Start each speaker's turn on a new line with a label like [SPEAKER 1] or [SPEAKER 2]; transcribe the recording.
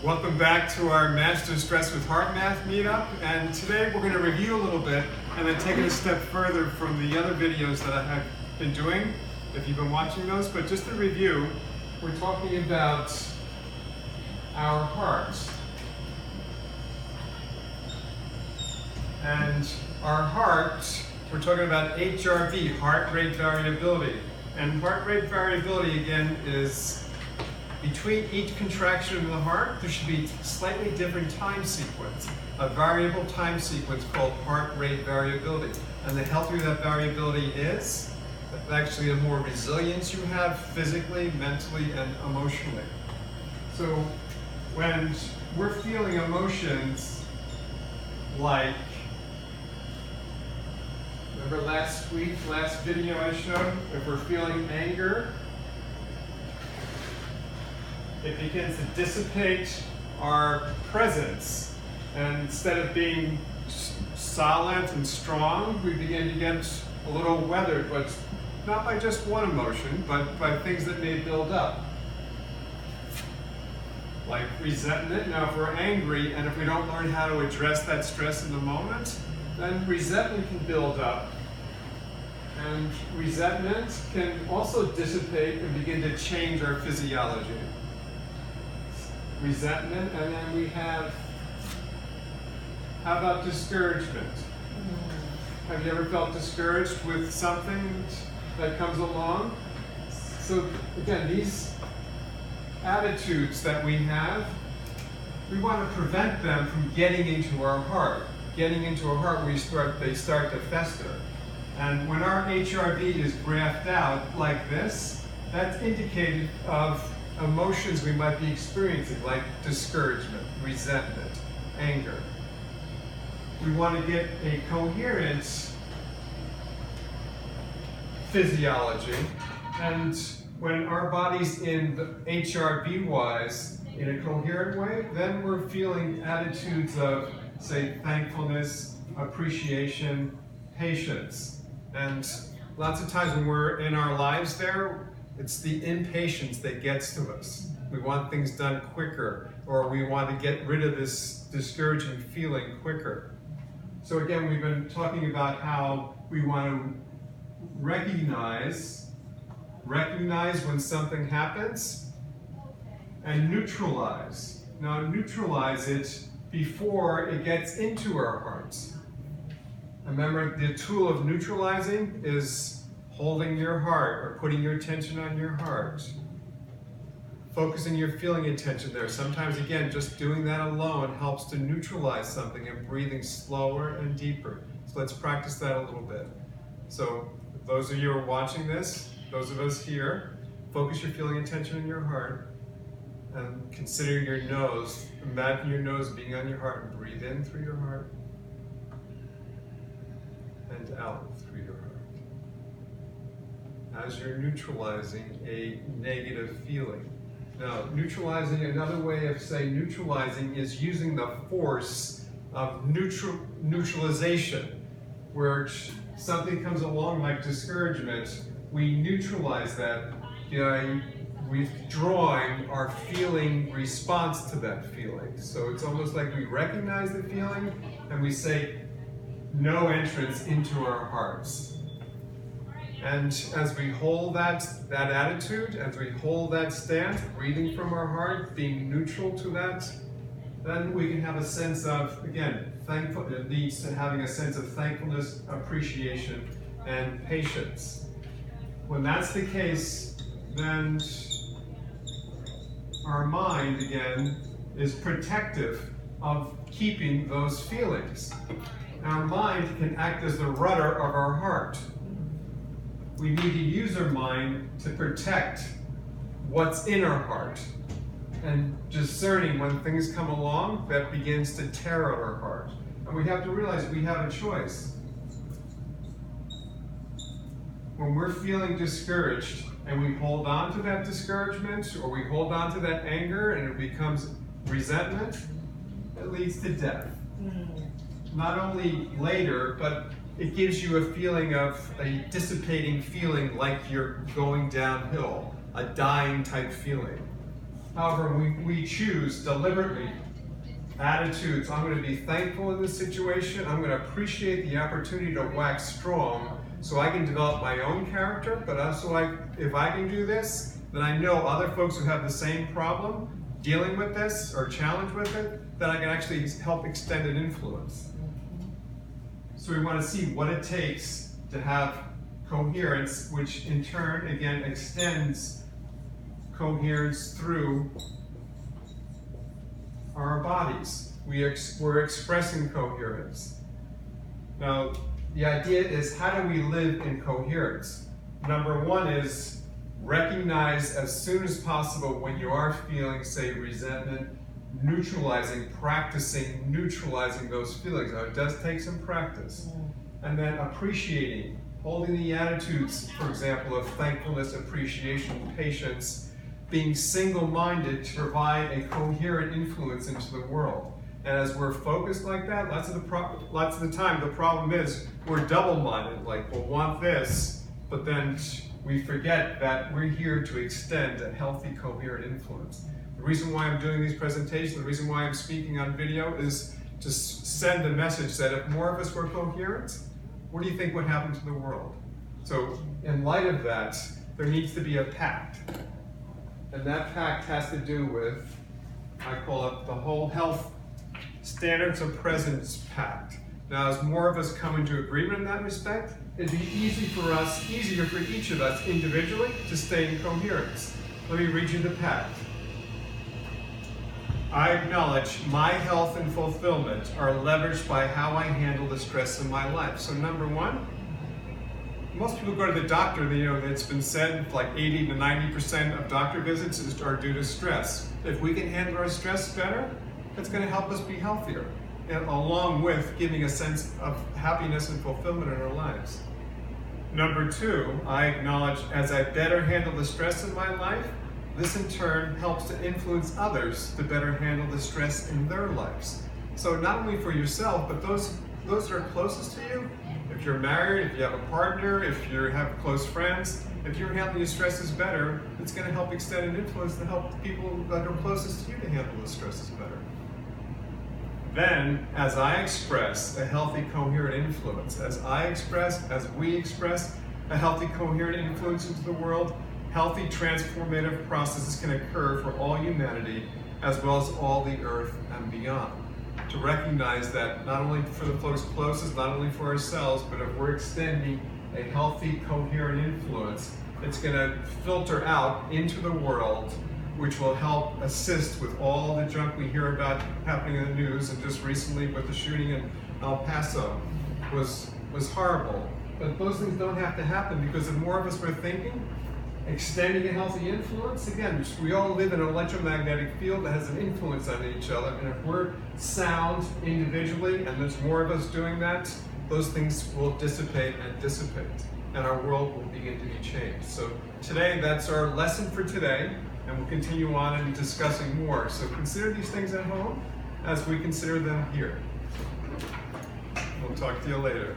[SPEAKER 1] Welcome back to our Master Stress with HeartMath meetup, and today we're going to review a little bit and then take it a step further from the other videos that I have been doing, if you've been watching those. But just to review, we're talking about our hearts. And our heart, we're talking about HRV, heart rate variability. And heart rate variability, again, is between each contraction of the heart, there should be a slightly different time sequence, a variable time sequence called heart rate variability. And the healthier that variability is, actually the more resilience you have physically, mentally, and emotionally. So when we're feeling emotions like, remember last video I showed, if we're feeling anger, it begins to dissipate our presence. And instead of being solid and strong, we begin to get a little weathered, but not by just one emotion, but by things that may build up. Like resentment. Now, if we're angry and if we don't learn how to address that stress in the moment, then resentment can build up. And resentment can also dissipate and begin to change our physiology. Resentment, and then we have, how about discouragement? Have you ever felt discouraged with something that comes along? So again, these attitudes that we have, we want to prevent them from getting into our heart. Getting into our heart, they start to fester. And when our HRV is graphed out like this, that's indicative of emotions we might be experiencing, like discouragement, resentment, anger. We want to get a coherent physiology, and when our body's in the HRV-wise in a coherent way, then we're feeling attitudes of, say, thankfulness, appreciation, patience. And lots of times when we're in our lives there, it's the impatience that gets to us. We want things done quicker, or we want to get rid of this discouraging feeling quicker. So again, we've been talking about how we want to recognize when something happens, and neutralize. Now, neutralize it before it gets into our hearts. Remember, the tool of neutralizing is holding your heart or putting your attention on your heart. Focusing your feeling attention there. Sometimes, again, just doing that alone helps to neutralize something and breathing slower and deeper. So let's practice that a little bit. So those of you who are watching this, those of us here, focus your feeling attention in your heart and consider your nose. Imagine your nose being on your heart and breathe in through your heart and out through your heart. As you're neutralizing a negative feeling. Now, neutralizing, another way of saying neutralizing is using the force of neutralization, where something comes along like discouragement, we neutralize that by withdrawing our feeling response to that feeling. So it's almost like we recognize the feeling and we say, no entrance into our hearts. And as we hold that attitude, as we hold that stance, breathing from our heart, being neutral to that, then we can have a sense of, again, it leads to having a sense of thankfulness, appreciation, and patience. When that's the case, then our mind, again, is protective of keeping those feelings. Our mind can act as the rudder of our heart. We need to use our mind to protect what's in our heart. And discerning when things come along, that begins to tear at our heart. And we have to realize we have a choice. When we're feeling discouraged and we hold on to that discouragement or we hold on to that anger and it becomes resentment, it leads to death. Not only later, but it gives you a feeling of a dissipating feeling like you're going downhill, a dying type feeling. However, we choose deliberately attitudes. I'm going to be thankful in this situation. I'm going to appreciate the opportunity to wax strong so I can develop my own character, but also if I can do this, then I know other folks who have the same problem dealing with this or challenged with it, that I can actually help extend an influence. So we want to see what it takes to have coherence, which in turn, again, extends coherence through our bodies. We're expressing coherence. Now, the idea is, how do we live in coherence? Number one is recognize as soon as possible when you are feeling, say, resentment, practicing neutralizing those feelings. Now, it does take some practice. And then appreciating, holding the attitudes, for example, of thankfulness, appreciation, patience, being single-minded to provide a coherent influence into the world. And as we're focused like that, lots of the time, the problem is we're double-minded, like we'll want this, but then we forget that we're here to extend a healthy, coherent influence. The reason why I'm doing these presentations, the reason why I'm speaking on video is to send a message that if more of us were coherent, what do you think would happen to the world? So in light of that, there needs to be a pact. And that pact has to do with, I call it the whole health standards of presence pact. Now, as more of us come into agreement in that respect, it'd be easier for each of us individually to stay in coherence. Let me read you the pact. I acknowledge my health and fulfillment are leveraged by how I handle the stress in my life. So number one, most people go to the doctor, it's been said like 80 to 90% of doctor visits are due to stress. If we can handle our stress better, it's going to help us be healthier, and along with giving a sense of happiness and fulfillment in our lives. Number two, I acknowledge as I better handle the stress in my life, this in turn helps to influence others to better handle the stress in their lives. So not only for yourself, but those that are closest to you. If you're married, if you have a partner, if you have close friends, if you're handling your stresses better, it's going to help extend an influence to help the people that are closest to you to handle the stresses better. Then, as I express a healthy, coherent influence, as we express a healthy, coherent influence into the world, healthy, transformative processes can occur for all humanity, as well as all the earth and beyond. To recognize that not only for the folks closest, not only for ourselves, but if we're extending a healthy, coherent influence, it's going to filter out into the world, which will help assist with all the junk we hear about happening in the news. And just recently with the shooting in El Paso was horrible. But those things don't have to happen, because if more of us were thinking, extending a healthy influence, again, we all live in an electromagnetic field that has an influence on each other. And if we're sound individually and there's more of us doing that, those things will dissipate, and our world will begin to be changed. So today, that's our lesson for today. And we'll continue on in discussing more. So consider these things at home as we consider them here. We'll talk to you later.